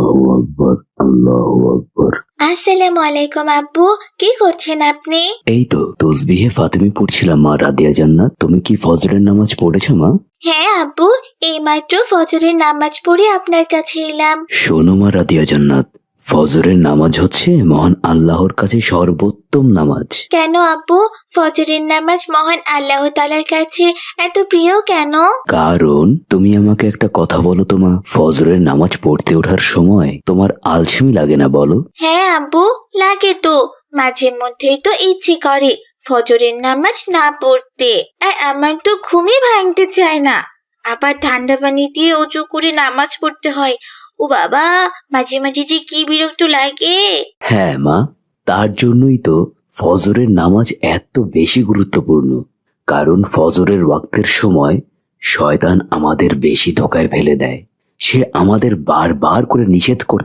আল্লাহু আকবার, আল্লাহু আকবার। আসসালামু আলাইকুম আব্বু, কি করছেন আপনি? এই তো তসবিহে ফাতিমি পড়ছিলাম মা রাদিয়া জান্নাত। তুমি কি ফজরের নামাজ পড়েছো মা? হ্যাঁ আব্বু, এইমাত্র ফজরের নামাজ পড়ে আপনার কাছে এলাম। শোনো মা রাদিয়া জান্নাত, ফজরের নামাজ হচ্ছে মহান আল্লাহর কাছে সর্বোত্তম নামাজ। কেন আব্বু, ফজরের নামাজ মহান আল্লাহ তাআলার কাছে এত প্রিয় কেন? কারণ তুমি আমাকে একটা কথা বলো তো মা, ফজরের নামাজ পড়তে ওঠার সময় তোমার আলসেমি লাগে না বলো? হ্যাঁ আব্বু, লাগে তো। মাঝে মধ্যেই তো ইচ্ছে করে ফজরের নামাজ না পড়তে, আর আমার তো ঘুমই ভাঙতে চায় না। আবার ঠান্ডা পানি দিয়ে উজু করে নামাজ পড়তে হয়। ও বাবা, মাঝে মাঝে যে কি বিরক্ত লাগে। হ্যাঁ মা, তার জন্যই তো ফজরের নামাজ এত বেশি গুরুত্বপূর্ণ। কারণ ফজরের ওয়াক্তের সময় শয়তান আমাদের বেশি ধোকায় ফেলে দেয়। সে আমাদের বারবার করে নিষেধ করতে